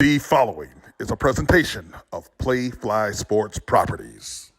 The following is a presentation of Playfly Sports Properties.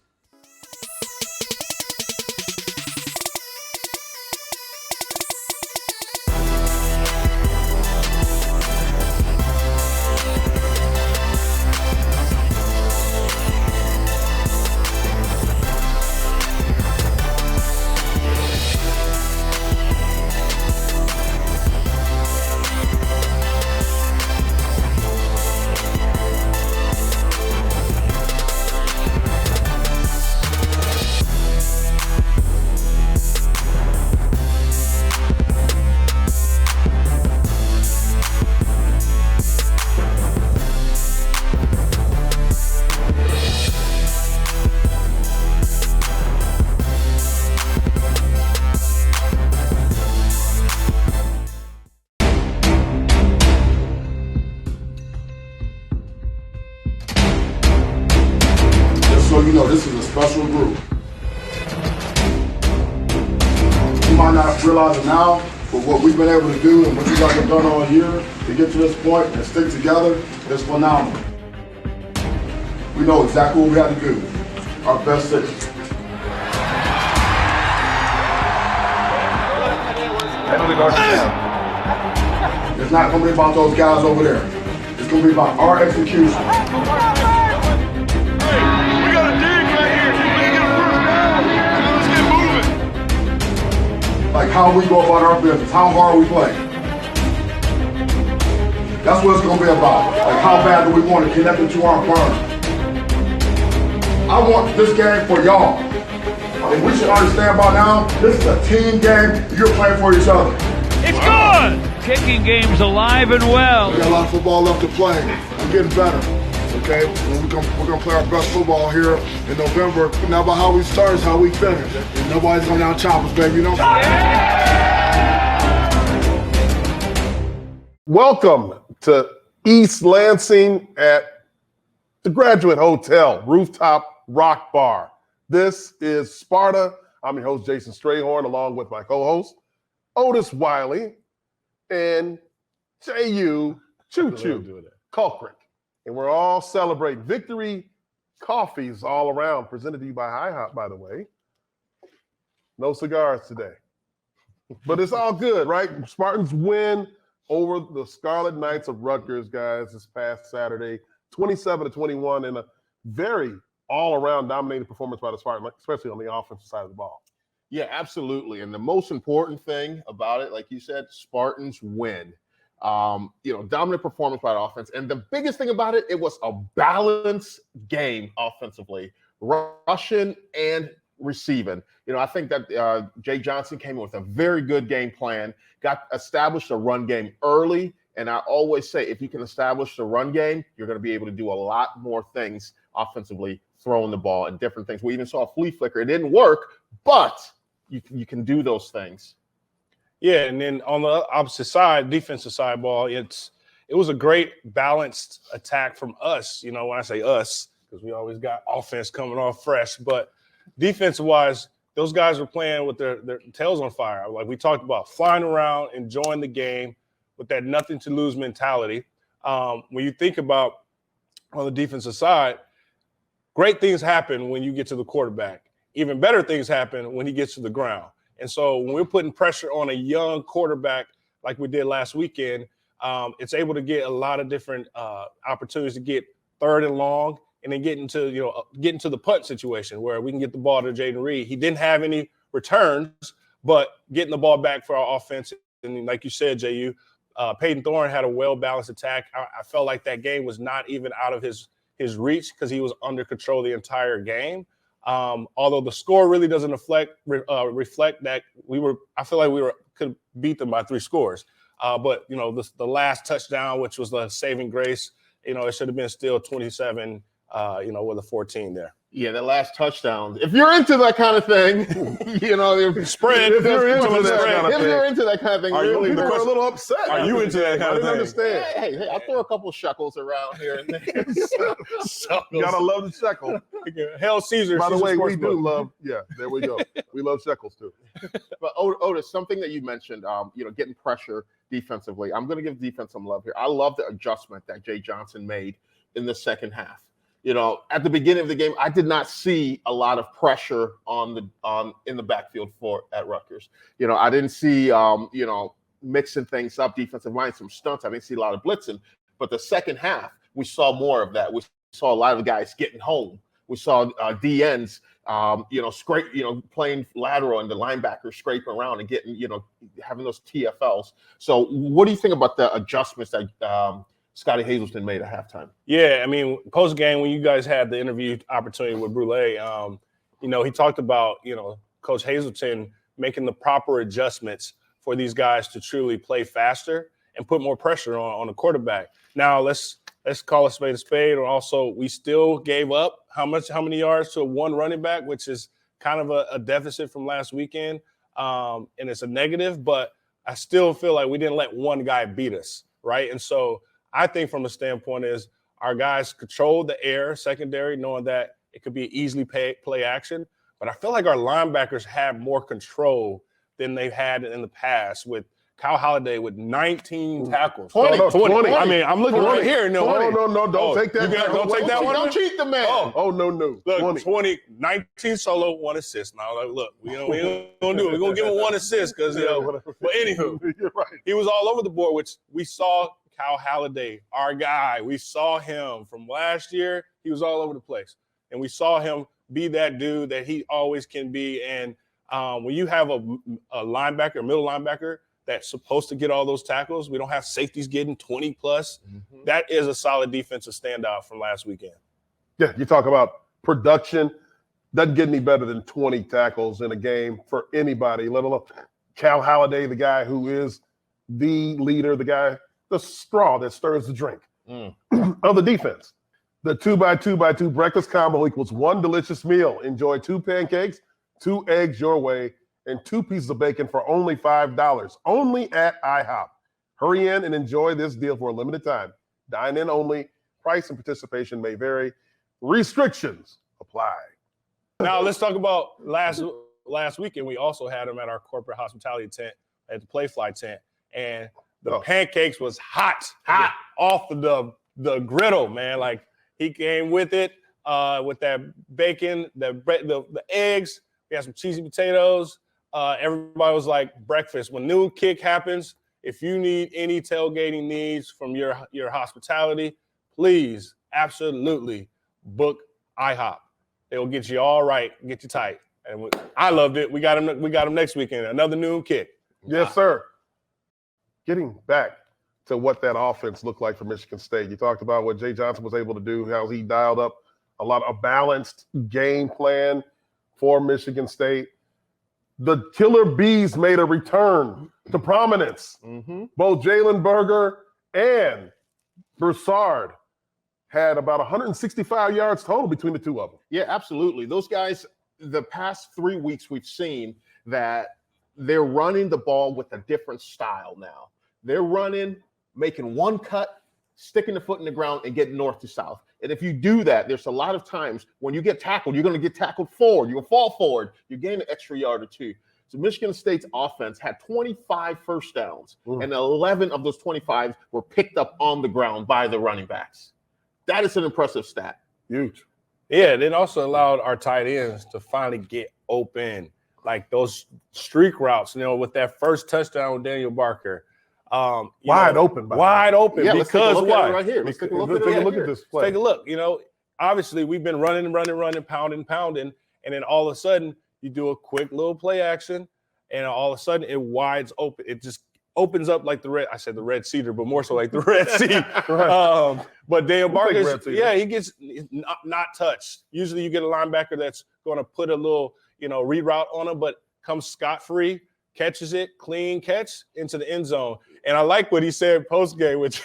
So you know this is a special group. You might not realize it now, but what we've been able to do and what you guys have done all year to get to this point and stick together is phenomenal. We know exactly what we had to do. Our best six. It's not going to be about those guys over there. It's going to be about our execution. Like how we go about our business, how hard we play. That's what it's gonna be about. Like how bad do we want to connect it to our burn. I want this game for y'all. And we should understand by now, this is a team game, you're playing for each other. It's good! Kicking game's alive and well. We got a lot of football left to play. We're getting better. Okay, we're gonna play our best football here in November. Not about how we start, it's how we finish. And nobody's going down choppers, baby, you know? Welcome to East Lansing at the Graduate Hotel, Rooftop Rock Bar. This is Sparta. I'm your host, Jason Strayhorn, along with my co-host, Otis Wiley and Jehuu Caulcrick. And we're all celebrating victory coffees all around, presented to you by IHOP, by the way. No cigars today. But it's all good, right? Spartans win over the Scarlet Knights of Rutgers, guys, this past Saturday, 27-21, in a very all-around dominating performance by the Spartans, especially on the offensive side of the ball. Yeah, absolutely. And the most important thing about it, like you said, Spartans win. Dominant performance by the offense. And the biggest thing about it, it was a balanced game offensively, rushing and receiving. I think that Jay Johnson came in with a very good game plan, established a run game early. And I always say, if you can establish the run game, you're going to be able to do a lot more things offensively, throwing the ball and different things. We even saw a flea flicker. It didn't work, but you can do those things. Yeah, and then on the opposite side, defensive side ball, it was a great balanced attack from us. When I say us, because we always got offense coming off fresh, but defensive-wise, those guys were playing with their tails on fire. Like we talked about, flying around, enjoying the game with that nothing-to-lose mentality. When you think about on the defensive side, great things happen when you get to the quarterback. Even better things happen when he gets to the ground. And so when we're putting pressure on a young quarterback like we did last weekend, it's able to get a lot of different opportunities to get third and long and then get into the punt situation where we can get the ball to Jaden Reed. He didn't have any returns, but getting the ball back for our offense. And like you said, Jehuu, Peyton Thorne had a well-balanced attack. I felt like that game was not even out of his reach because he was under control the entire game. Although the score really doesn't reflect that I feel like we could beat them by 3 scores. But the last touchdown, which was the saving grace, it should have been still 27, with a 14 there. Yeah, that last touchdown. If you're into that kind of thing, spread. If you're into that kind of if thing. you're into that kind of thing, People are a little upset. Are you into that kind of I thing? didn't understand. Hey, I'll throw a couple shekels around here and there. You gotta love the shekel. Hell Caesar. By the Caesar way, we Sportsbook. do love. Yeah, there we go. We love shekels too. But Otis, something that you mentioned, getting pressure defensively. I'm going to give defense some love here. I love the adjustment that Jay Johnson made in the second half. At the beginning of the game, I did not see a lot of pressure in the backfield at Rutgers. I didn't see mixing things up, defensive line, some stunts. I didn't see a lot of blitzing. But the second half, we saw more of that. We saw a lot of guys getting home. We saw DNs, playing lateral and the linebackers scraping around and getting, having those TFLs. So what do you think about the adjustments that Scotty Hazelton made at halftime? Yeah, I mean, post game when you guys had the interview opportunity with Brule, he talked about Coach Hazelton making the proper adjustments for these guys to truly play faster and put more pressure on the quarterback. Now let's call a spade. And also, we still gave up how many yards to one running back, which is kind of a deficit from last weekend, and it's a negative. But I still feel like we didn't let one guy beat us, right? And so I think from a standpoint is our guys controlled the air secondary, knowing that it could be easily play action. But I feel like our linebackers had more control than they've had in the past, with Kyle Holiday with 19 tackles. 20. I mean, I'm looking right here. No, don't take that. Don't take that one. Don't cheat the man. No. Look, 19 solo, 1 assist. Now, look, we ain't gonna do it. We're gonna give him 1 assist because, but anywho, you're right. He was all over the board, which we saw. Kyle Holiday, our guy, we saw him from last year. He was all over the place, and we saw him be that dude that he always can be. And when you have a linebacker, a middle linebacker, that's supposed to get all those tackles. We don't have safeties getting 20 plus. Mm-hmm. That is a solid defensive standout from last weekend. Yeah, you talk about production. Doesn't get any better than 20 tackles in a game for anybody, let alone Kal Holiday, the guy who is the leader, the straw that stirs the drink of the defense. The 2x2x2 breakfast combo equals one delicious meal. Enjoy 2 pancakes, 2 eggs your way, and 2 pieces of bacon for only $5. Only at IHOP. Hurry in and enjoy this deal for a limited time. Dine in only. Price and participation may vary. Restrictions apply. Now let's talk about last weekend. We also had him at our corporate hospitality tent at the Playfly tent, and the pancakes was hot off the griddle, man. Like, he came with it with that bacon, the eggs. We had some cheesy potatoes. Everybody was like breakfast. When noon kick happens, if you need any tailgating needs from your hospitality, please absolutely book IHOP. They'll get you all right, get you tight. And I loved it. We got him next weekend. Another noon kick. Yes, sir. Getting back to what that offense looked like for Michigan State, you talked about what Jay Johnson was able to do, how he dialed up a balanced game plan for Michigan State. The Killer Bees made a return to prominence. Mm-hmm. Both Jalen Berger and Broussard had about 165 yards total between the two of them. Yeah, absolutely. Those guys, the past 3 weeks, we've seen that they're running the ball with a different style now. They're running, making one cut, sticking the foot in the ground, and getting north to south. And if you do that, there's a lot of times when you get tackled, you're going to get tackled forward. You're going to fall forward. You gain an extra yard or 2. So Michigan State's offense had 25 first downs, and 11 of those 25 were picked up on the ground by the running backs. That is an impressive stat. Huge. Yeah, it also allowed our tight ends to finally get open, like those streak routes, with that first touchdown with Daniel Barker. Wide open. Yeah, because why? Right here. Let's take a look at this play. Take a look. Obviously we've been running, pounding, and then all of a sudden you do a quick little play action, and all of a sudden it wides open. It just opens up like the Red Cedar, but more so like the Red Sea. Right. But Daniel Barker, he gets not touched. Usually you get a linebacker that's going to put a little, reroute on him, but comes scot-free, catches it, clean catch into the end zone. And I like what he said post-game, which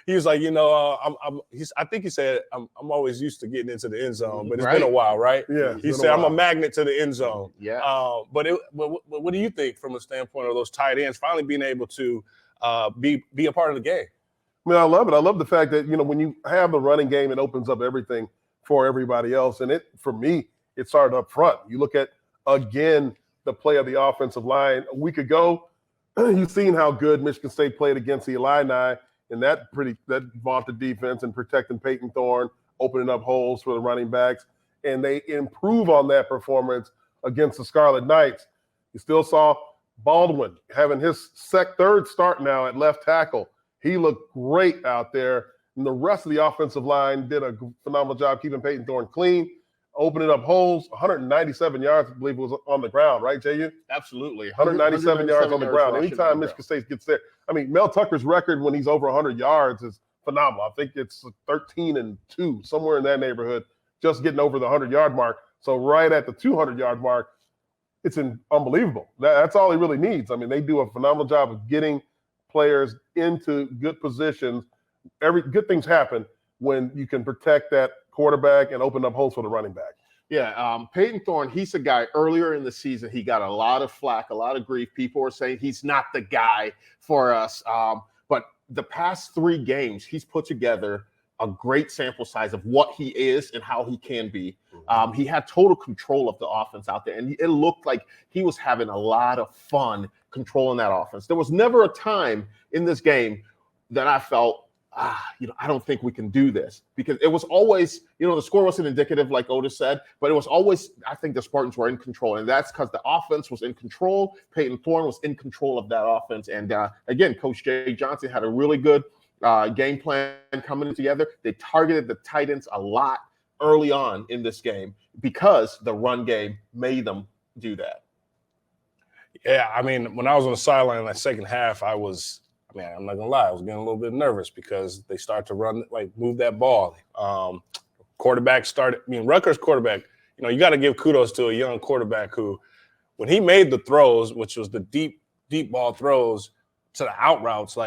he was like, I think he said, I'm always used to getting into the end zone, but it's been a Right. while, right? Yeah. He said, I'm a magnet to the end zone. Yeah. But what do you think from a standpoint of those tight ends finally being able to be a part of the game? I mean, I love it. I love the fact that, when you have the running game, it opens up everything for everybody else. And for me, it started up front. You look at, again, the play of the offensive line. A week ago, you've seen how good Michigan State played against the Illini and that vaunted defense and protecting Peyton Thorne, opening up holes for the running backs. And they improve on that performance against the Scarlet Knights. You still saw Baldwin having his third start now at left tackle. He looked great out there. And the rest of the offensive line did a phenomenal job keeping Peyton Thorne clean, opening up holes. 197 yards, I believe, was on the ground, right, Jehuu? Absolutely. 197 yards on the ground. rushing Anytime Michigan State gets there. I mean, Mel Tucker's record when he's over 100 yards is phenomenal. I think it's 13-2, somewhere in that neighborhood, just getting over the 100-yard mark. So right at the 200-yard mark, it's unbelievable. That's all he really needs. I mean, they do a phenomenal job of getting players into good positions. Good things happen when you can protect that quarterback and open up holes for the running back. Yeah, Peyton Thorne, he's a guy earlier in the season, he got a lot of flack, a lot of grief. People were saying he's not the guy for us. But the past 3 games, he's put together a great sample size of what he is and how he can be. He had total control of the offense out there, and it looked like he was having a lot of fun controlling that offense. There was never a time in this game that I felt, I don't think we can do this, because it was always, the score wasn't indicative, like Otis said, but it was always, I think the Spartans were in control, and that's because the offense was in control. Peyton Thorne was in control of that offense, and again, Coach Jay Johnson had a really good game plan coming together. They targeted the tight ends a lot early on in this game because the run game made them do that. Yeah, I mean, when I was on the sideline in that second half, I'm not gonna lie, I was getting a little bit nervous because they start to move that ball. Rutgers quarterback, you got to give kudos to a young quarterback who, when he made the throws, which was the deep ball throws to the out routes,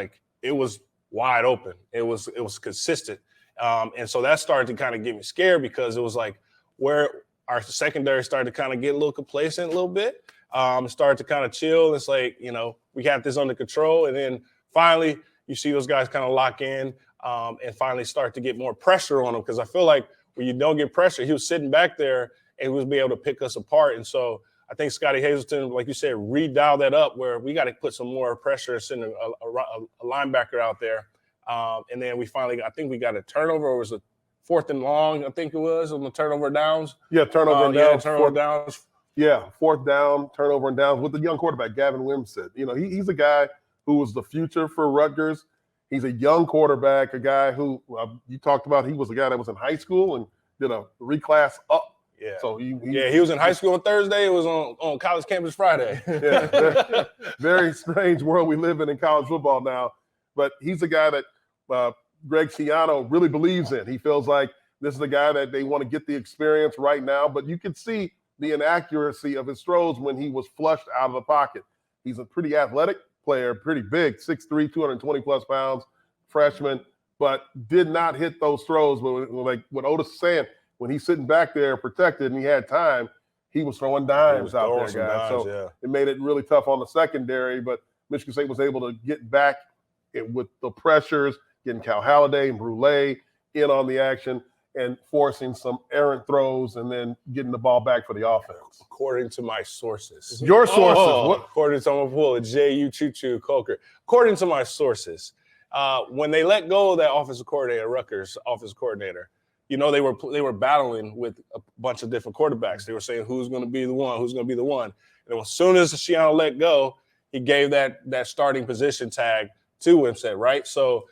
it was wide open. It was consistent. And so that started to kind of get me scared, because it was like where our secondary started to kind of get a little complacent a little bit, started to kind of chill. It's like, we got this under control. And then finally, you see those guys kind of lock in and finally start to get more pressure on them, because I feel like when you don't get pressure, he was sitting back there and he was be able to pick us apart. And so I think Scotty Hazelton, like you said, redialed that up where we got to put some more pressure and send a linebacker out there. And then we finally, I think we got a turnover. Or was it 4th and long, I think it was, on the turnover downs? Yeah, turnover and downs. Downs. Yeah, 4th down, turnover and downs with the young quarterback, Gavin Wimsatt. He's a guy who was the future for Rutgers. He's a young quarterback, a guy who you talked about. He was a guy that was in high school and did a reclass up. Yeah. So he was in high school on Thursday. It was on college campus Friday. Yeah, very strange world we live in college football now. But he's a guy that Greg Schiano really believes in. He feels like this is a guy that they want to get the experience right now. But you can see the inaccuracy of his throws when he was flushed out of the pocket. He's a pretty athletic player, pretty big, 6'3", 220-plus pounds, freshman, but did not hit those throws. Like what Otis is saying, when he's sitting back there protected and he had time, he was throwing dimes out there, guys. So it made it really tough on the secondary, but Michigan State was able to get back with the pressures, getting Cal Halliday and Brule in on the action and forcing some errant throws and then getting the ball back for the offense. According to my sources. Your sources. According to someone pull a Jehuu Caulcrick. According to my sources, when they let go of that offensive coordinator, Rutgers offensive coordinator, they were battling with a bunch of different quarterbacks. They were saying who's going to be the one, And as soon as Schiano let go, he gave that starting position tag to Wimsatt, right? So,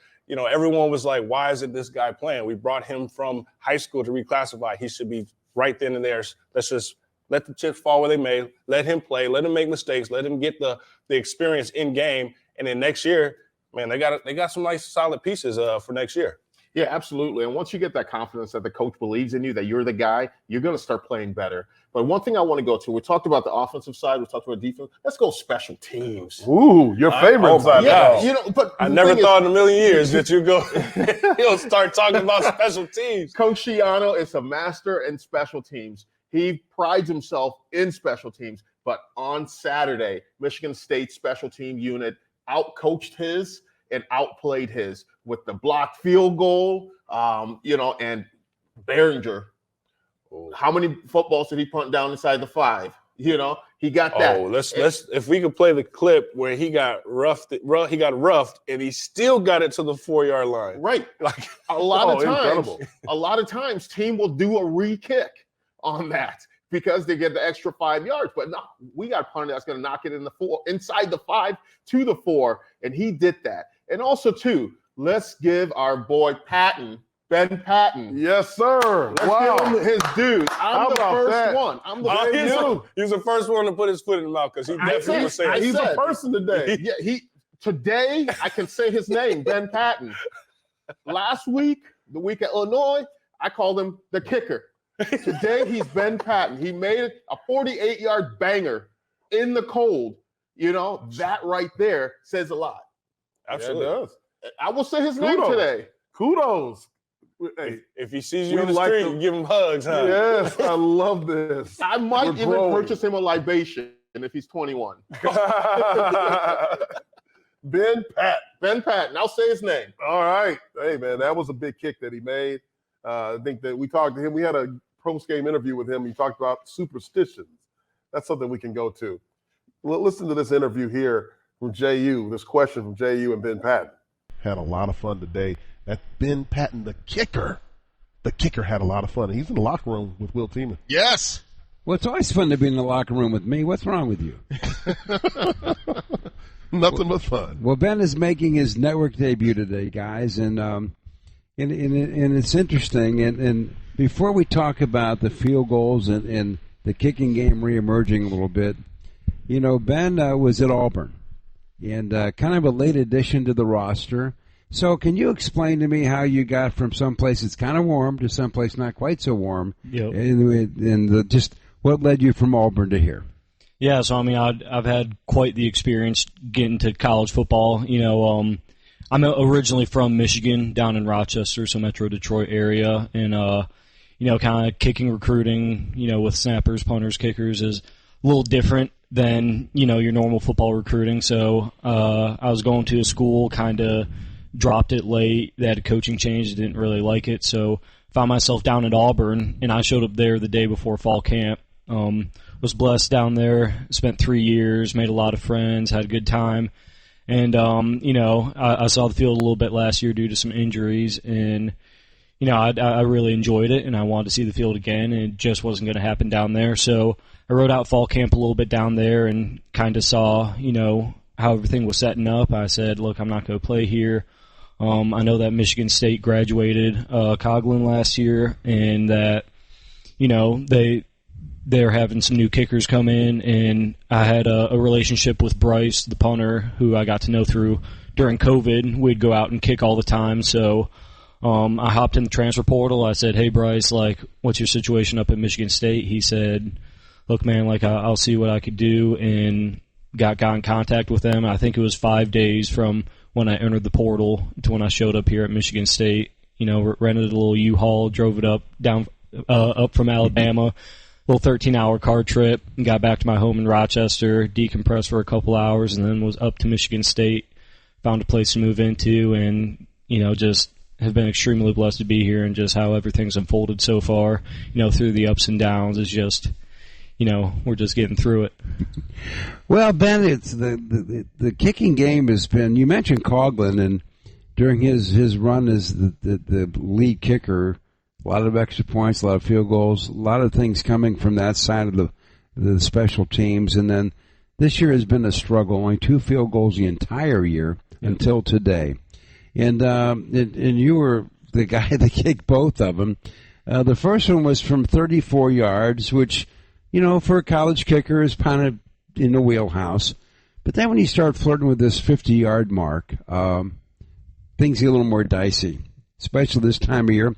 everyone was like, why isn't this guy playing? We brought him from high school to reclassify. He should be right then and there. Let's just let the chips fall where they may. Let him play. Let him make mistakes. Let him get the experience in game. And then next year, man, they got some nice solid pieces for next year. Yeah, absolutely. And once you get that confidence that the coach believes in you, that you're the guy, you're going to start playing better. But one thing I want to go to, we talked about the offensive side, we talked about defense. Let's go special teams. Ooh, your favorite oh side. Yeah, God. you know, but I the never thing thought in a million years that you'll start talking about special teams. Coach Schiano is a master in special teams. He prides himself in special teams. But on Saturday, Michigan State special team unit outcoached his and outplayed his with the blocked field goal, and Behringer. How many footballs did he punt down inside the 5? He got that. Oh, let's if we could play the clip where he got roughed, and he still got it to the 4-yard line. Right. Like a lot incredible. of times team will do a re-kick on that because they get the extra 5 yards. But no, we got a punter that's going to knock it in the 4, inside the 5 to the 4, and he did that. And also, too, let's give our boy Ben Patton. Yes, sir. Let's Wow. give him his dude. How I'm the about first that? one. I'm the he was the first one to put his foot in the mouth because he definitely was saying He's a person today. Yeah, today I can say his name, Ben Patton. Last week, the week at Illinois, I called him the kicker. Today he's Ben Patton. He made a 48-yard banger in the cold. That right there says a lot. Absolutely. Yeah, it does. I will say his name Kudos. today. Kudos. Hey, If he sees you We on the like street, to- you give him hugs, huh? yes, I love this. I might We're even growing. purchase him a libation if he's 21. Ben Pat. Ben Patton. I'll say his name. All right. Hey, man, that was a big kick that he made. I think that we talked to him. We had a post-game interview with him. He talked about superstitions. That's something we can go to. Listen to this interview here from JU, this question from JU and Ben Patton. Had a lot of fun today. That Ben Patton, the kicker had a lot of fun. He's in the locker room with Will Tiemann. Yes. Well, it's always fun to be in the locker room with me. What's wrong with you? Nothing but fun. Well, Ben is making his network debut today, guys, and it's interesting. And before we talk about the field goals and the kicking game reemerging a little bit, Ben was at Auburn and kind of a late addition to the roster. So can you explain to me how you got from someplace that's kind of warm to someplace not quite so warm? Yep. And just what led you from Auburn to here? Yeah, so I mean, I've had quite the experience getting to college football. I'm originally from Michigan, down in Rochester, so Metro Detroit area, and kind of kicking recruiting, with snappers, punters, kickers is a little different than your normal football recruiting. So I was going to a school, kind of dropped it late. They had a coaching change, didn't really like it, so found myself down at Auburn, and I showed up there the day before fall camp. Was blessed down there, spent 3 years, made a lot of friends, had a good time. And, I saw the field a little bit last year due to some injuries, and, I really enjoyed it, and I wanted to see the field again, and it just wasn't going to happen down there. So I rode out fall camp a little bit down there and kind of saw, how everything was setting up. I said, look, I'm not going to play here. I know that Michigan State graduated Coughlin last year, and that, they're having some new kickers come in, and I had a relationship with Bryce, the punter, who I got to know through during COVID. We'd go out and kick all the time, so I hopped in the transfer portal. I said, hey, Bryce, what's your situation up at Michigan State? He said, look, man, I'll see what I could do, and got in contact with them. I think it was 5 days from when I entered the portal to when I showed up here at Michigan State. Rented a little U-Haul, drove it up from Alabama, little 13-hour car trip, and got back to my home in Rochester, decompressed for a couple hours, and then was up to Michigan State, found a place to move into, and, just have been extremely blessed to be here, and just how everything's unfolded so far, through the ups and downs is just, we're just getting through it. Well, Ben, it's the kicking game has been, you mentioned Coughlin, and during his run as the lead kicker, a lot of extra points, a lot of field goals, a lot of things coming from that side of the special teams. And then this year has been a struggle. Only 2 field goals the entire year until today. And you were the guy that kicked both of them. The first one was from 34 yards, which, for a college kicker is kind of in the wheelhouse. But then when you start flirting with this 50-yard mark, things get a little more dicey. especially this time of year.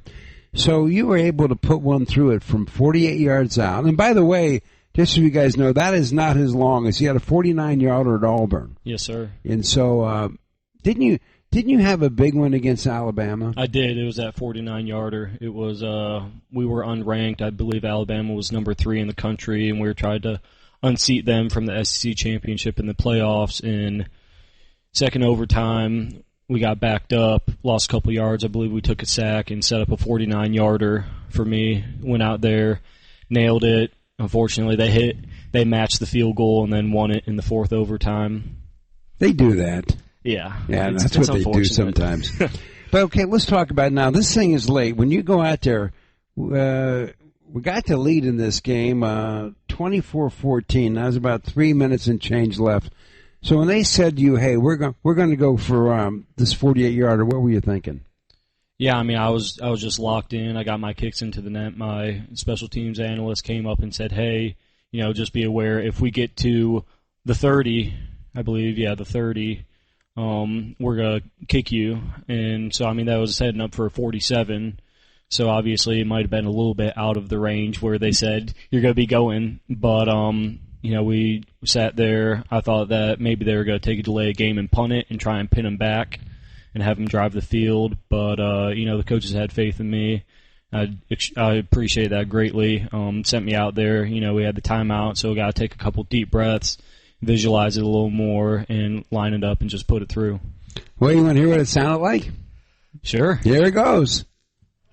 So you were able to put one through it from 48 yards out. And by the way, just so you guys know, that is not his longest. He had a 49-yarder at Auburn. Yes, sir. And so didn't you have a big one against Alabama? I did. It was that 49-yarder. It was we were unranked. I believe Alabama was number 3 in the country, and we were trying to unseat them from the SEC championship in the playoffs. In second overtime, we got backed up, lost a couple yards. I believe we took a sack and set up a 49-yarder for me. Went out there, nailed it. Unfortunately, they matched the field goal and then won it in the fourth overtime. They do that. Yeah. Yeah, that's what they do sometimes. But, okay, let's talk about it now. This thing is late. When you go out there, we got the lead in this game, 24-14. That was about 3 minutes and change left. So when they said to you, hey, we're going to go for this 48-yarder, what were you thinking? Yeah, I mean, I was just locked in. I got my kicks into the net. My special teams analyst came up and said, hey, just be aware, if we get to the 30, I believe, the 30, we're going to kick you. And so, I mean, that was heading up for a 47. So obviously it might have been a little bit out of the range where they said you're going to be going. But, we sat there. I thought that maybe they were going to take a delay of game and punt it and try and pin them back and have them drive the field. But, the coaches had faith in me. I appreciate that greatly. Sent me out there. We had the timeout, so we got to take a couple deep breaths, visualize it a little more, and line it up and just put it through. Well, you want to hear what it sounded like? Sure. Here it goes.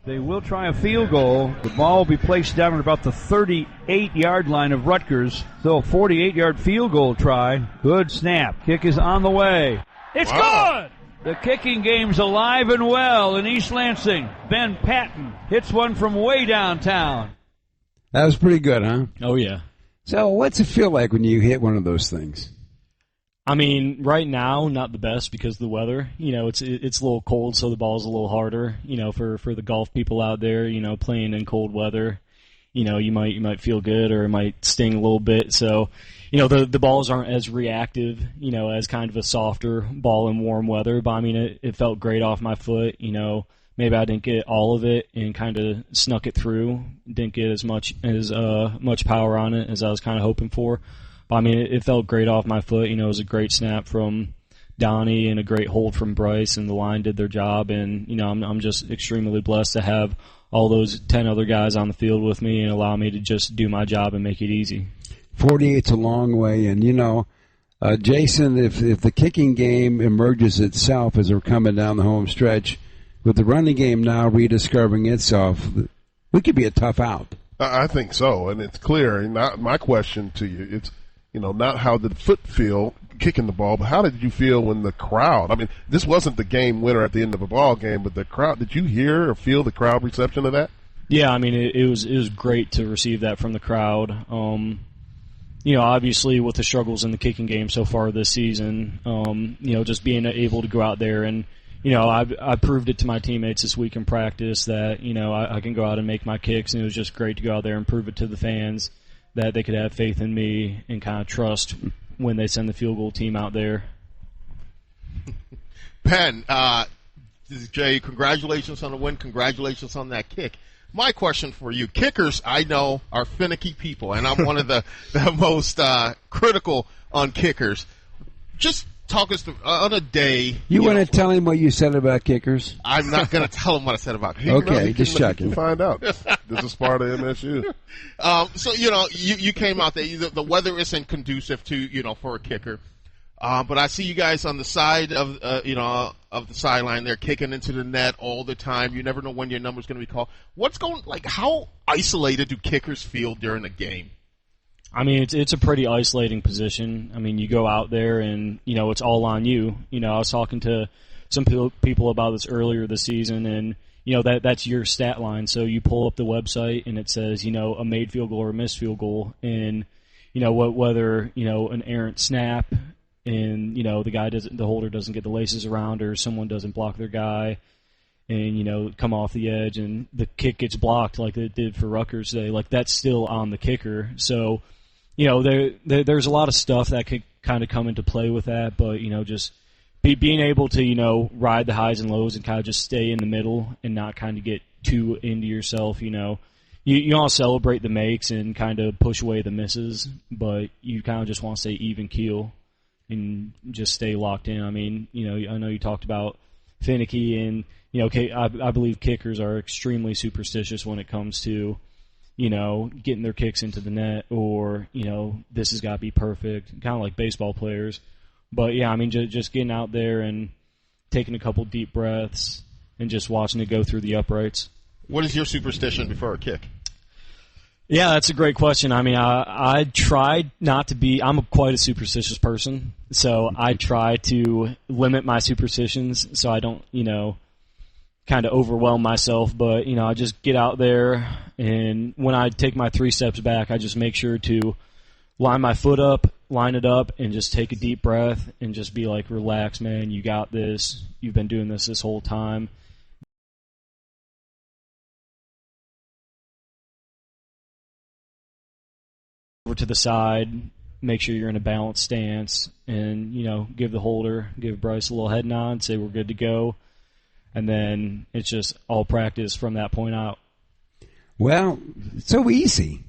They will try a field goal. The ball will be placed down at about the 38-yard line of Rutgers. So a 48-yard field goal try. Good snap. Kick is on the way. It's good! The kicking game's alive and well in East Lansing. Ben Patton hits one from way downtown. That was pretty good, huh? Oh, yeah. So what's it feel like when you hit one of those things? I mean, right now, not the best because of the weather. It's a little cold, so the ball's a little harder. For the golf people out there, playing in cold weather, you might feel good or it might sting a little bit. So, the balls aren't as reactive, as kind of a softer ball in warm weather. But I mean, it felt great off my foot. Maybe I didn't get all of it and kind of snuck it through. Didn't get as much power on it as I was kind of hoping for. I mean, it felt great off my foot. It was a great snap from Donnie and a great hold from Bryce, and the line did their job. And, I'm just extremely blessed to have all those 10 other guys on the field with me and allow me to just do my job and make it easy. 48's a long way. And, Jason, if the kicking game emerges itself as we're coming down the home stretch, with the running game now rediscovering itself, we could be a tough out. I think so, and it's clear. Not my question to you, it's, not how did the foot feel kicking the ball, but how did you feel when the crowd, I mean, this wasn't the game winner at the end of a ball game, but the crowd, did you hear or feel the crowd reception of that? Yeah, I mean, it was great to receive that from the crowd. Obviously with the struggles in the kicking game so far this season, just being able to go out there and, I proved it to my teammates this week in practice that, I can go out and make my kicks, and it was just great to go out there and prove it to the fans that they could have faith in me and kind of trust when they send the field goal team out there. Ben, this is Jay. Congratulations on the win. Congratulations on that kick. My question for you, kickers, I know, are finicky people, and I'm one of the most critical on kickers. Just talk us through, on a day. You want to tell him what you said about kickers? I'm not going to tell him what I said about kickers. Okay, just checking. Find out. This is Sparta MSU. So, you came out there. The weather isn't conducive to, for a kicker. But I see you guys on the side of the sideline there kicking into the net all the time. You never know when your number's going to be called. How isolated do kickers feel during a game? I mean, it's a pretty isolating position. I mean, you go out there and, it's all on you. I was talking to some people about this earlier this season, and, that's your stat line. So you pull up the website and it says, a made field goal or a missed field goal, and, whether, an errant snap and, the holder doesn't get the laces around, or someone doesn't block their guy and, come off the edge and the kick gets blocked like it did for Rutgers today, that's still on the kicker. So, there's a lot of stuff that could kind of come into play with that, but, just being able to, ride the highs and lows and kind of just stay in the middle and not kind of get too into yourself, You want to celebrate the makes and kind of push away the misses, but you kind of just want to stay even keel and just stay locked in. I mean, I know you talked about finicky and, I believe kickers are extremely superstitious when it comes to, getting their kicks into the net or, this has got to be perfect, kind of like baseball players. But, yeah, I mean, just getting out there and taking a couple deep breaths and just watching it go through the uprights. What is your superstition before a kick? Yeah, that's a great question. I mean, I try not to be – I'm quite a superstitious person, so I try to limit my superstitions so I don't, kind of overwhelm myself. But, I just get out there, and when I take my 3 steps back, I just make sure to line my foot up, line it up, and just take a deep breath and just be like, relax, man, you got this. You've been doing this whole time. Over to the side, make sure you're in a balanced stance, and, give Bryce a little head nod, say we're good to go, and then it's just all practice from that point out. Well, so easy.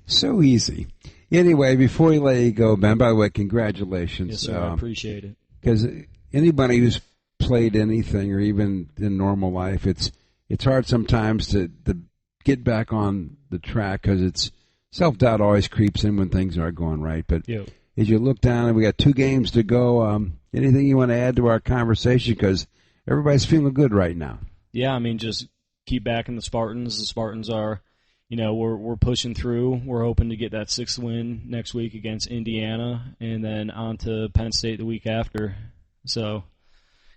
Anyway, before we let you go, Ben, by the way, congratulations. Yes, sir, I appreciate it. Because anybody who's played anything or even in normal life, it's hard sometimes to get back on the track because self-doubt always creeps in when things aren't going right. But as you look down, and we got 2 games to go, anything you want to add to our conversation? Because everybody's feeling good right now. Yeah, I mean, just keep backing the Spartans. The Spartans are, we're pushing through. We're hoping to get that 6th win next week against Indiana, and then on to Penn State the week after. So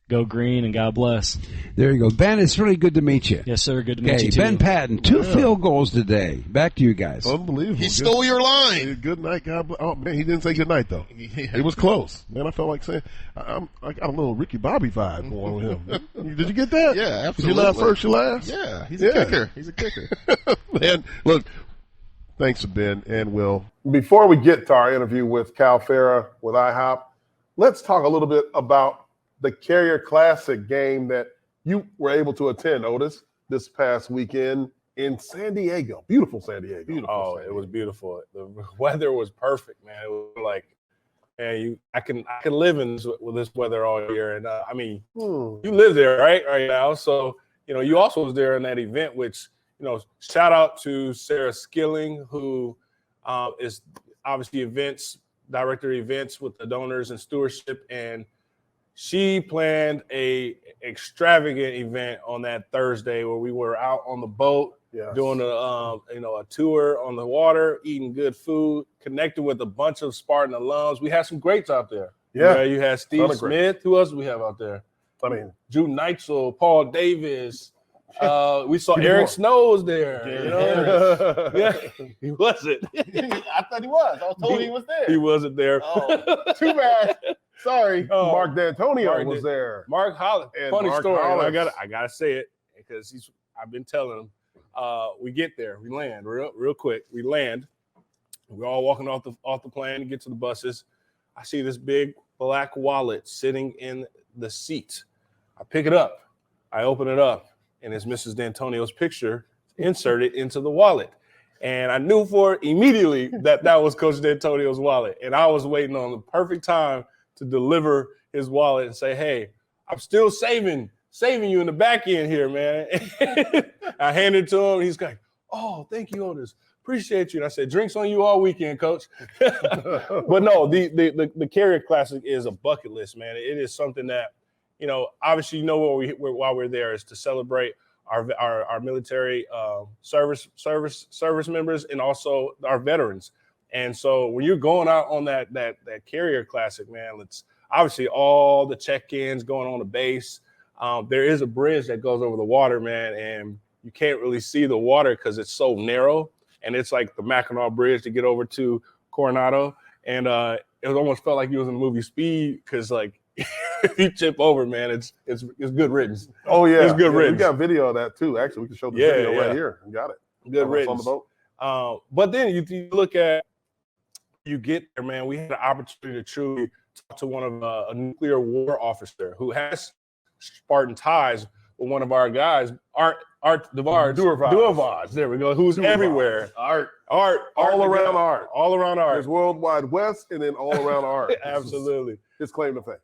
go green, and God bless. There you go. Ben, it's really good to meet you. Yes, sir. Good to meet you, too. Ben Patton, 2 field goals today. Back to you guys. Unbelievable. He stole your line. Good night, God bless. Oh, man, he didn't say good night, though. It was close. Man, I felt like saying, I got a little Ricky Bobby vibe going with him. Did you get that? Yeah, absolutely. You're not first, you're last? Yeah, he's a kicker. He's a kicker. Man, look, thanks to Ben and Will. Before we get to our interview with Kal Farah with IHOP, let's talk a little bit about the Carrier Classic game that you were able to attend, Otis, this past weekend in San Diego. Beautiful San Diego. Beautiful. It was beautiful. The weather was perfect, man. It was like, man, I can live in with this weather all year. And I mean, you live there, right now. So, you also was there in that event, which, shout out to Sarah Skilling, who is obviously director of events with the donors and stewardship, and she planned a extravagant event on that Thursday where we were out on the boat doing a tour on the water, eating good food, connected with a bunch of Spartan alums. We had some greats out there. Yeah, you had Steve Smith. Who else do we have out there? I mean, Drew Neitzel, Paul Davis. We saw Eric Snows there. Yeah, he wasn't. I thought he was. I was told he was there. He wasn't there. Oh, too bad. Sorry. Mark D'Antonio was there. Mark Holland. Funny Mark story. Hollis. I gotta say it because I've been telling him. We get there. We land real quick. We land. We're all walking off the plane to get to the buses. I see this big black wallet sitting in the seat. I pick it up. I open it up, and it's Mrs. D'Antonio's picture inserted into the wallet. And I knew immediately that was Coach D'Antonio's wallet. And I was waiting on the perfect time to deliver his wallet and say, hey, I'm still saving you in the back end here, man. I handed it to him. He's like, oh, thank you, Otis. Appreciate you. And I said, drinks on you all weekend, Coach. But no, the Carrier Classic is a bucket list, man. It is something that, obviously, why we're there is to celebrate our military service members and also our veterans. And so when you're going out on that Carrier Classic, man, it's obviously all the check-ins going on the base. There is a bridge that goes over the water, man, and you can't really see the water because it's so narrow. And it's like the Mackinac Bridge to get over to Coronado. And it almost felt like you was in the movie Speed because, like, if you chip over, man, it's good riddance. Oh, yeah. It's good riddance. We got video of that, too. Actually, we can show the video right here. We got it. Good riddance. On the boat. But then you look at, you get there, man, we had an opportunity to truly talked to one of a nuclear war officer who has Spartan ties with one of our guys, Art Durvaz. There we go. Who's everywhere. Art. All around Art. There's Worldwide West and then all around Art. Absolutely. His claim to fame.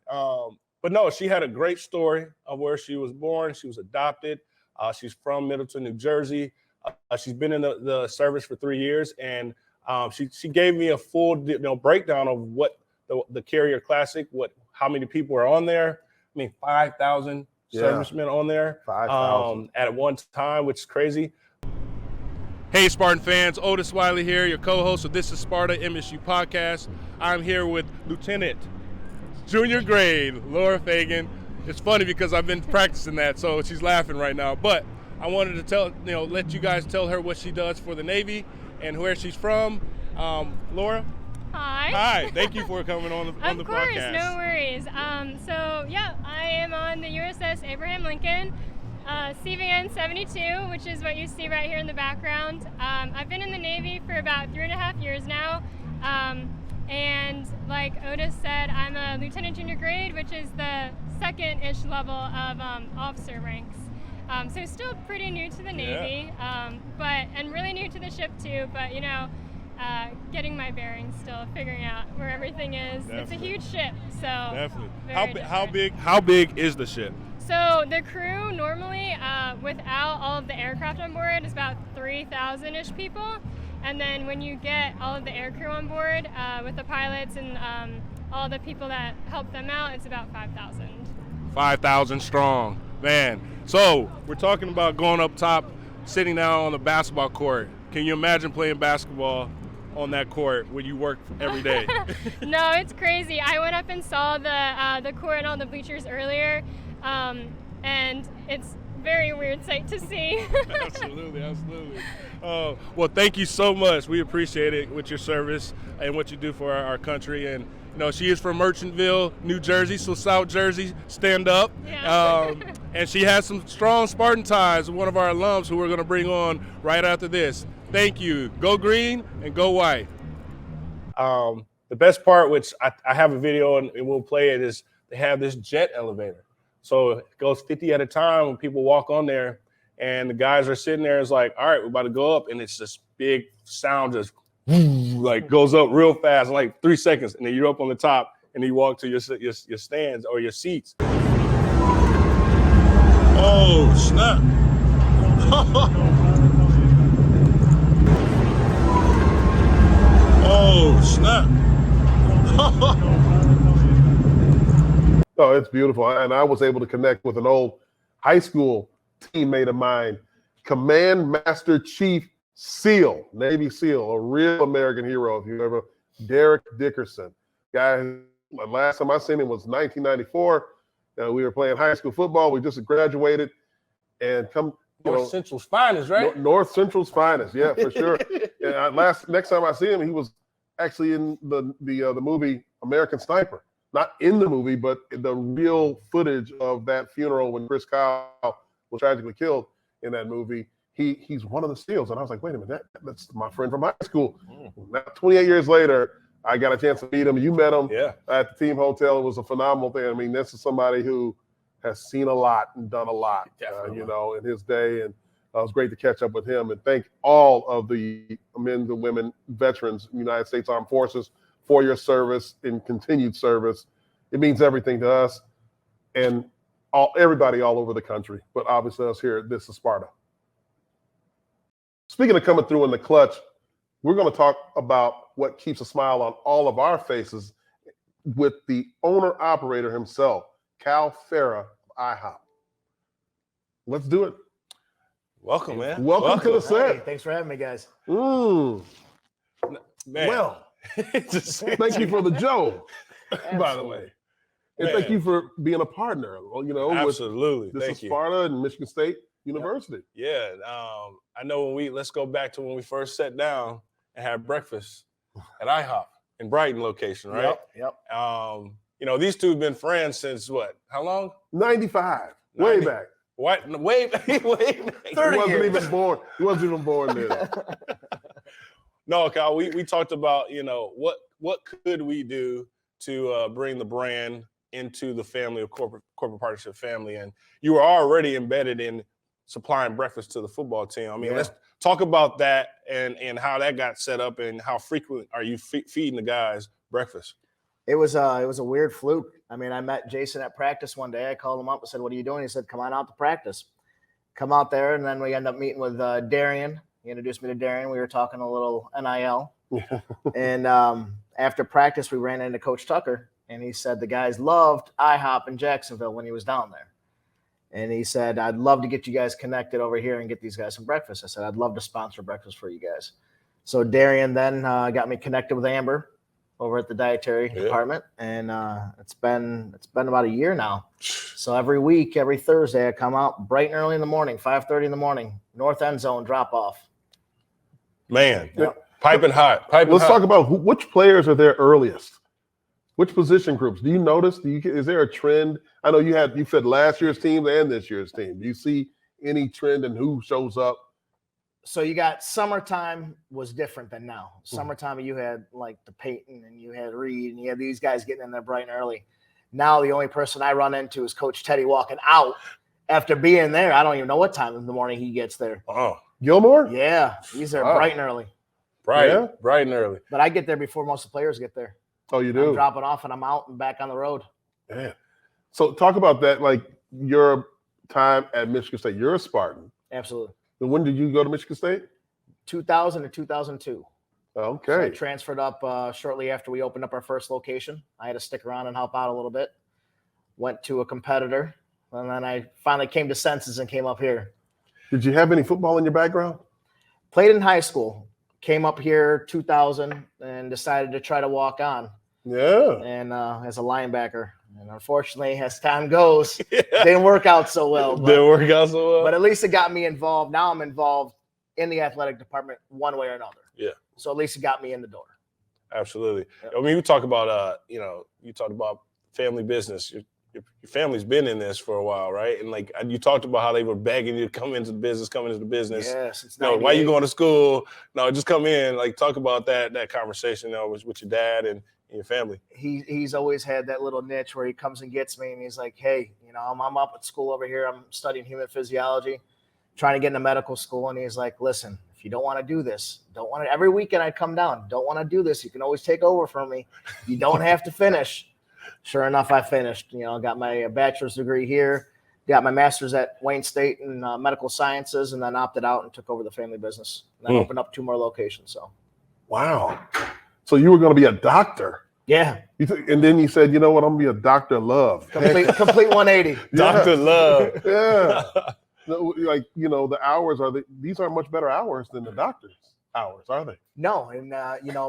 But no, she had a great story of where she was born. She was adopted. She's from Middleton, New Jersey. She's been in the service for 3 years, and she gave me a full breakdown of what the Carrier Classic, how many people are on there. I mean, 5,000 servicemen on there 5,000 at one time, which is crazy. Hey, Spartan fans, Otis Wiley here, your co-host of This is Sparta MSU podcast. I'm here with Lieutenant Junior Grade Laura Fagan. It's funny because I've been practicing that, so she's laughing right now. But I wanted to let you guys tell her what she does for the Navy and where she's from. Laura. Hi. Thank you for coming on the podcast. Of course, no worries. I am on the USS Abraham Lincoln, CVN 72, which is what you see right here in the background. I've been in the Navy for about 3.5 years now. And like Otis said, I'm a lieutenant junior grade, which is the second-ish level of officer ranks. So still pretty new to the Navy, and really new to the ship too, but getting my bearings still, figuring out where everything is. Definitely. It's a huge ship, so Definitely. How big is the ship? So the crew normally, without all of the aircraft on board, is about 3,000-ish people. And then when you get all of the air crew on board, with the pilots and all the people that help them out, it's about 5,000. 5,000 strong, man. So we're talking about going up top, sitting down on the basketball court. Can you imagine playing basketball on that court when you work every day? No, it's crazy. I went up and saw the court and all the bleachers earlier, and it's very weird sight to see. Absolutely. Well, thank you so much. We appreciate it with your service and what you do for our country. And she is from Merchantville, New Jersey, so South Jersey, stand up. Yeah. And she has some strong Spartan ties with one of our alums who we're going to bring on right after this. Thank you. Go green and go white. The best part, which I have a video and we'll play it, is they have this jet elevator. So it goes 50 at a time when people walk on there, and the guys are sitting there. It's like, all right, we're about to go up, and it's this big sound just like goes up real fast, like 3 seconds, and then you're up on the top, and you walk to your stands or your seats. Oh, snap. Oh, snap. Oh, it's beautiful. And I was able to connect with an old high school teammate of mine, Command Master Chief SEAL, Navy SEAL, a real American hero, if you ever, Derek Dickerson. Guy, last time I seen him was 1994. We were playing high school football. We just graduated and North Central's finest, right? North Central's finest, yeah, for sure. And next time I see him, he was actually in the movie American Sniper. Not in the movie, but the real footage of that funeral when Chris Kyle was tragically killed in that movie. He's one of the SEALs. And I was like, wait a minute, that's my friend from high school. Now, 28 years later, I got a chance to meet him. You met him at the team hotel. It was a phenomenal thing. I mean, this is somebody who has seen a lot and done a lot, in his day. And it was great to catch up with him and thank all of the men and women, veterans, United States Armed Forces, for your service and continued service. It means everything to us and everybody all over the country, but obviously us here at This is Sparta. Speaking of coming through in the clutch, we're going to talk about what keeps a smile on all of our faces with the owner-operator himself, Kal Farah of IHOP. Let's do it. Welcome, man. Welcome to the set. Hey, thanks for having me, guys. Man. Well, thank you for the Joe, by the way. And thank you for being a partner, Absolutely. with This is Sparta and Michigan State University. Yeah. I know let's go back to when we first sat down and had breakfast at IHOP in Brighton location, right? Yep. These two have been friends since what? How long? 95. Way back. What? Way back. 30 years. He wasn't even born then. No, Kyle, we talked about, what could we do to bring the brand into the family of corporate partnership family, and you were already embedded in supplying breakfast to the football team. I mean, let's talk about that and how that got set up, and how frequent are you feeding the guys breakfast? It was a weird fluke. I mean, I met Jason at practice one day. I called him up and said, "What are you doing?" He said, "Come on out to practice." Come out there, and then we end up meeting with Darian. He introduced me to Darian. We were talking a little NIL. And after practice, we ran into Coach Tucker, and he said the guys loved IHOP in Jacksonville when he was down there. And he said, "I'd love to get you guys connected over here and get these guys some breakfast." I said, "I'd love to sponsor breakfast for you guys." So Darian then got me connected with Amber over at the dietary department, and it's been about a year now. So every week, every Thursday, I come out bright and early in the morning, 5:30 in the morning, north end zone drop off. Man, piping hot. Let's talk about which players are there earliest. Which position groups? Do you notice? Is there a trend? I know you fed last year's team and this year's team. Do you see any trend in who shows up? So you got summertime was different than now. Summertime, you had like the Peyton and you had Reed and you had these guys getting in there bright and early. Now the only person I run into is Coach Teddy walking out after being there. I don't even know what time in the morning he gets there. Oh, Gilmore? Yeah, he's there bright and early. Bright and early. But I get there before most of the players get there. Oh, you do? I'm dropping off and I'm out and back on the road. Yeah. So talk about that, like your time at Michigan State. You're a Spartan. Absolutely. And when did you go to Michigan State? 2000 to 2002. Okay. So I transferred up shortly after we opened up our first location. I had to stick around and help out a little bit. Went to a competitor, and then I finally came to senses and came up here. Did you have any football in your background? Played in high school. Came up here 2000 and decided to try to walk on. Yeah. And as a linebacker. And unfortunately, as time goes, didn't work out so well. But at least it got me involved. Now I'm involved in the athletic department one way or another. Yeah. So at least it got me in the door. Absolutely. Yep. I mean, you talk about, you talked about family business. Your family's been in this for a while, right? And like you talked about how they were begging you to come into the business. Yeah, since no, why you going to school? No, just come in. Like talk about that conversation with your dad and your family. He's always had that little niche where he comes and gets me, and he's like, "Hey, I'm up at school over here. I'm studying human physiology, trying to get into medical school." And he's like, "Listen, if you don't want to do this, every weekend I'd come down. Don't want to do this. You can always take over from me. You don't have to finish." Sure enough, I finished. Got my bachelor's degree here, got my master's at Wayne State in medical sciences, and then opted out and took over the family business. And then opened up 2 more locations. So, wow. So you were going to be a doctor. Yeah. And then you said, "You know what? I'm going to be a Dr. Love." Complete 180. Dr. Love. Yeah. Like, the hours these aren't much better hours than the doctor's hours, are they? No. And,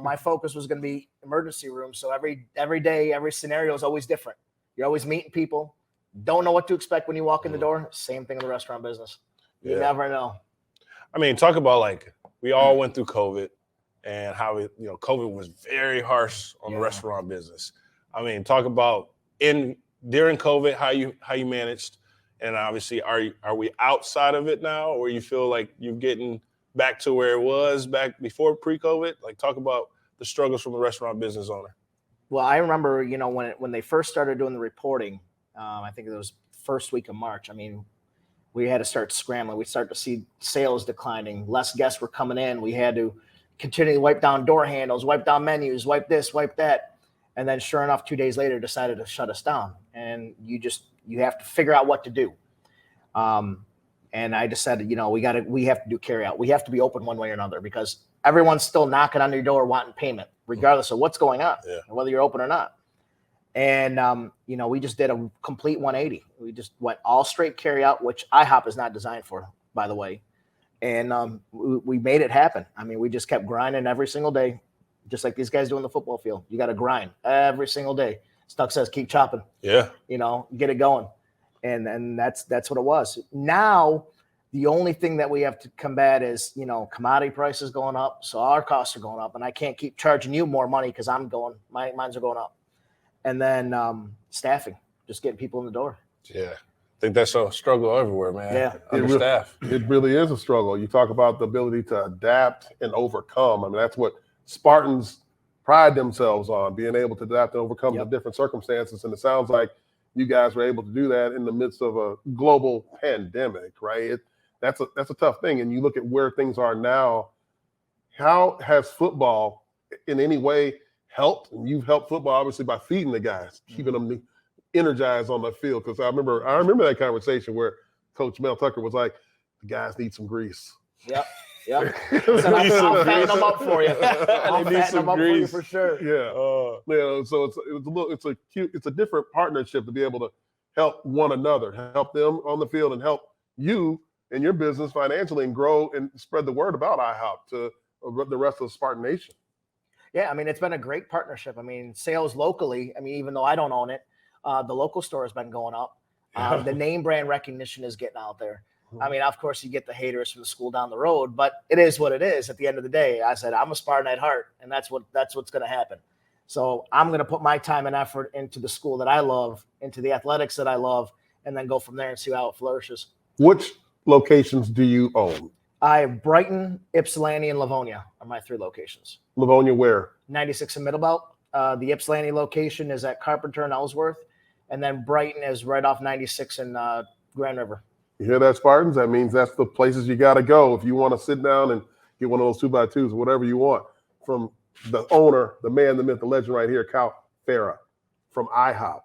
my focus was going to be emergency room. So every day, every scenario is always different. You're always meeting people. Don't know what to expect when you walk in the door. Same thing in the restaurant business. You never know. I mean, talk about like we all went through COVID and how COVID was very harsh on the restaurant business. I mean, talk about during COVID how you managed, and obviously are we outside of it now, or you feel like you're getting back to where it was back before pre-COVID? Like talk about the struggles from the restaurant business owner. Well, I remember, when they first started doing the reporting, I think it was first week of March. I mean, we had to start scrambling. We started to see sales declining. Less guests were coming in. We had to continually wipe down door handles, wipe down menus, wipe this, wipe that. And then sure enough, 2 days later, decided to shut us down. And you have to figure out what to do. And I decided, we have to do carry out. We have to be open one way or another because everyone's still knocking on your door wanting payment, regardless of what's going on, whether you're open or not. And, we just did a complete 180. We just went all straight carry out, which IHOP is not designed for, by the way. And we made it happen. I mean, we just kept grinding every single day, just like these guys do in the football field. You got to grind every single day. Stuck says, keep chopping. Yeah. Get it going. And that's what it was. Now, the only thing that we have to combat is, commodity prices going up. So our costs are going up, and I can't keep charging you more money because mine's are going up. And then staffing, just getting people in the door. Yeah. I think that's a struggle everywhere, man. Yeah. Staff. It really is a struggle. You talk about the ability to adapt and overcome. I mean, that's what Spartans pride themselves on, being able to adapt and overcome the different circumstances. And it sounds like you guys were able to do that in the midst of a global pandemic, right? That's a tough thing. And you look at where things are now. How has football in any way helped? And you've helped football obviously by feeding the guys, keeping them energized on the field. Because I remember that conversation where Coach Mel Tucker was like, "The guys need some grease." Yep. I'll fatten them up for you. I'll fatten them up for you for sure. Yeah. So it's a different partnership to be able to help one another, help them on the field, and help you and your business financially and grow and spread the word about IHOP to the rest of the Spartan Nation. Yeah, I mean, it's been a great partnership. I mean, sales locally, I mean, even though I don't own it, the local store has been going up. The name brand recognition is getting out there. I mean, of course, you get the haters from the school down the road, but it is what it is. At the end of the day, I said, I'm a Spartan at heart, and that's what's going to happen. So I'm going to put my time and effort into the school that I love, into the athletics that I love, and then go from there and see how it flourishes. Which locations do you own? I have Brighton, Ypsilanti, and Livonia are my 3 locations. Livonia where? 96 and Middlebelt. The Ypsilanti location is at Carpenter and Ellsworth, and then Brighton is right off 96 in Grand River. You hear that, Spartans? That means that's the places you got to go if you want to sit down and get one of those 2x2s or whatever you want from the owner, the man, the myth, the legend right here, Kal Farah from IHOP.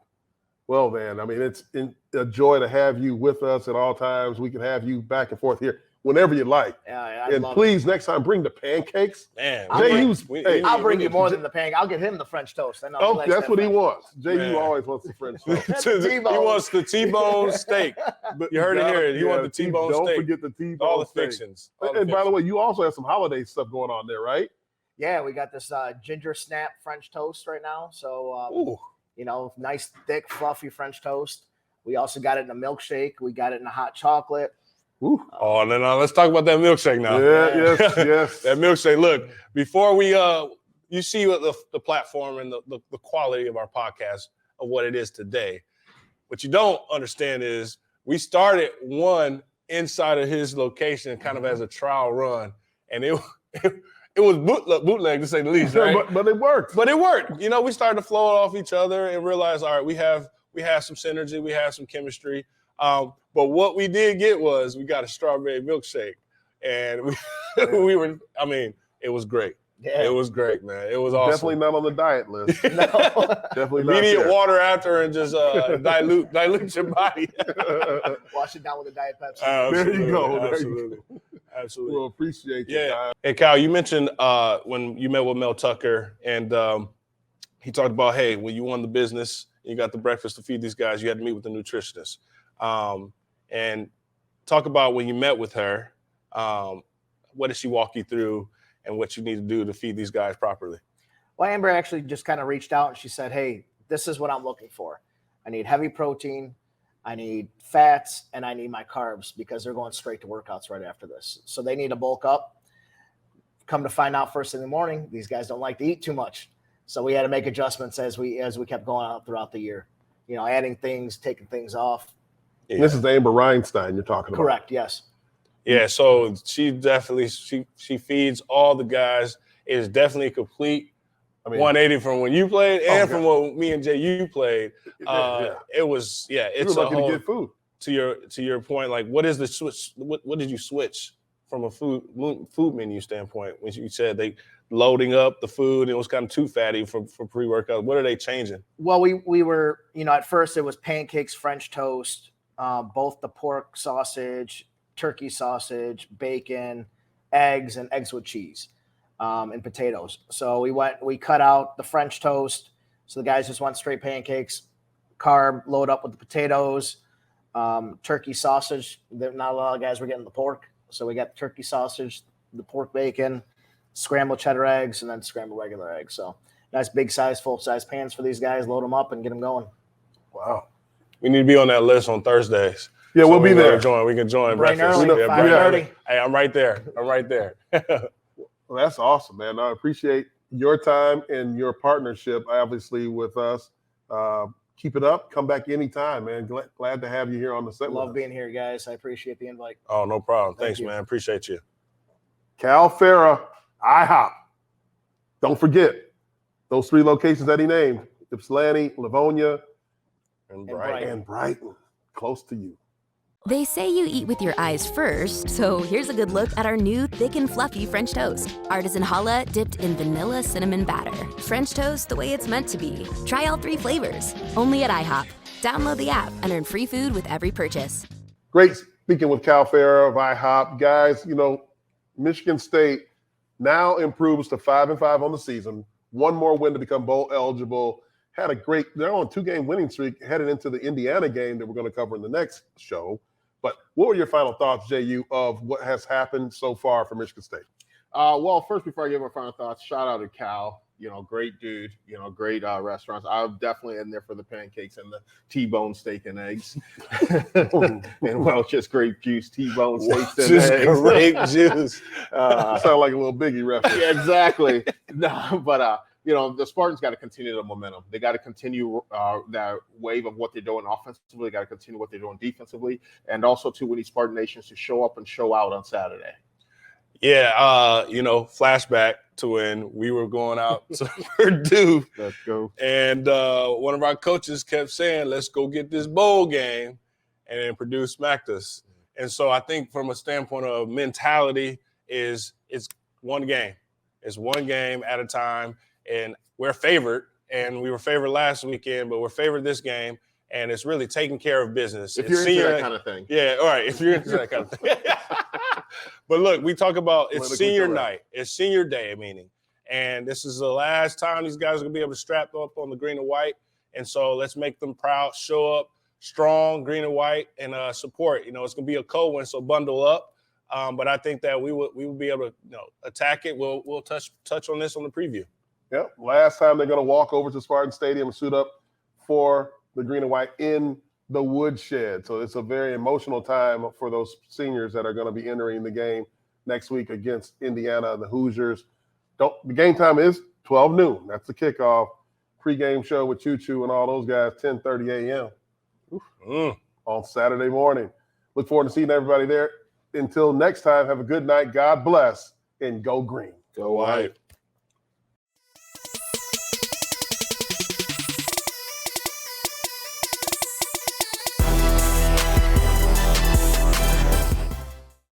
Well, man, I mean, it's a joy to have you with us at all times. We can have you back and forth here whenever you like. Yeah, and please, next time, bring the pancakes. Man, I'll bring you more than the pancake. I'll get him the French toast. That's what he wants. JU always wants the French toast. He wants the T-bone steak. You heard it here. He wants the T-bone steak. Don't forget the T-bone all the steak. fictions. And by the way, you also have some holiday stuff going on there, right? Yeah, we got this ginger snap French toast right now. So, nice, thick, fluffy French toast. We also got it in a milkshake. We got it in a hot chocolate. Ooh. Oh, and then let's talk about that milkshake now. Yes. That milkshake. Look, before we you see what the platform and the quality of our podcast of what it is today. What you don't understand is we started one inside of his location kind of as a trial run, and it was bootleg to say the least, right? but it worked. But it worked. We started to flow off each other and realized, all right, we have some synergy, we have some chemistry. But what we did get was we got a strawberry milkshake, and it was great. Yeah. It was great, man. It was awesome. Definitely not on the diet list. No. Definitely not. Immediate water after and just dilute your body. Wash it down with a Diet Pepsi. There you go. Absolutely. We'll appreciate your time. Hey, Kal, you mentioned when you met with Mel Tucker, and he talked about, hey, when you won the business, you got the breakfast to feed these guys, you had to meet with the nutritionist. And talk about when you met with her, what did she walk you through and what you need to do to feed these guys properly? Well, Amber actually just kind of reached out and she said, hey, this is what I'm looking for. I need heavy protein, I need fats, and I need my carbs because they're going straight to workouts right after this. So they need to bulk up. Come to find out first in the morning, these guys don't like to eat too much. So we had to make adjustments as we kept going out throughout the year, adding things, taking things off. Yeah. This is Amber Reinstein you're talking about. Correct, yes. Yeah, so she definitely she feeds all the guys. It is definitely a complete 180 from when you played and from when me and JU played. It was it's lucky to get food. To your point, like what is the switch? What did you switch from a food menu standpoint when you said they loading up the food and it was kind of too fatty for pre-workout? What are they changing? Well, we were at first it was pancakes, French toast, both the pork sausage, turkey sausage, bacon, eggs, and eggs with cheese, and potatoes. So we cut out the French toast. So the guys just want straight pancakes, carb, load up with the potatoes, turkey sausage. Not a lot of guys were getting the pork. So we got the turkey sausage, the pork bacon, scrambled cheddar eggs, and then scrambled regular eggs. So nice big size, full size pans for these guys. Load them up and get them going. Wow. We need to be on that list on Thursdays. Yeah, so we'll be there. We can join bright breakfast. Early, 5:30. Hey, I'm right there. Well, that's awesome, man. I appreciate your time and your partnership, obviously, with us. Keep it up. Come back anytime, man. Glad to have you here on the set. Love being here, guys. I appreciate the invite. Oh, no problem. Thanks, man. Appreciate you. Kal Farah, IHOP. Don't forget, those 3 locations that he named, Ypsilanti, Livonia, And Brighton, close to you. They say you eat with your eyes first, so here's a good look at our new thick and fluffy French toast. Artisan challah dipped in vanilla cinnamon batter. French toast the way it's meant to be. Try all 3 flavors, only at IHOP. Download the app and earn free food with every purchase. Great speaking with Kal Farah of IHOP. Guys, Michigan State now improves to 5-5 on the season. 1 more win to become bowl eligible. They're on a 2-game winning streak headed into the Indiana game that we're going to cover in the next show. But what were your final thoughts, JU, of what has happened so far for Michigan State? Well, first, before I give my final thoughts, shout out to Cal. Great dude, great restaurants. I'm definitely in there for the pancakes and the T-bone steak and eggs. And Welch's grape juice, T-bone steaks and eggs. Grape juice. Sound like a little Biggie reference. Yeah, exactly. No, but the Spartans got to continue the momentum. They got to continue that wave of what they're doing offensively. They got to continue what they're doing defensively, and also we need Spartan Nations to show up and show out on Saturday. Yeah, flashback to when we were going out to Purdue. Let's go. And one of our coaches kept saying, let's go get this bowl game. And then Purdue smacked us. And so I think from a standpoint of mentality it's one game. It's one game at a time. And we're favored. And we were favored last weekend, but we're favored this game. And it's really taking care of business. If you're into that kind of thing. Yeah, all right. If you're into that kind of thing. But look, we talk about it's senior night. It's senior day, meaning. And this is the last time these guys are going to be able to strap up on the green and white. And so let's make them proud, show up strong, green and white, and support. It's going to be a cold one, so bundle up. But I think that we will be able to attack it. We'll touch on this on the preview. Yep. Last time they're going to walk over to Spartan Stadium and suit up for the green and white in the woodshed. So it's a very emotional time for those seniors that are going to be entering the game next week against Indiana and the Hoosiers. The game time is 12 noon. That's the kickoff. Pre-game show with Choo-Choo and all those guys, 10:30 a.m. On Saturday morning. Look forward to seeing everybody there. Until next time, have a good night. God bless, and go green. Go white.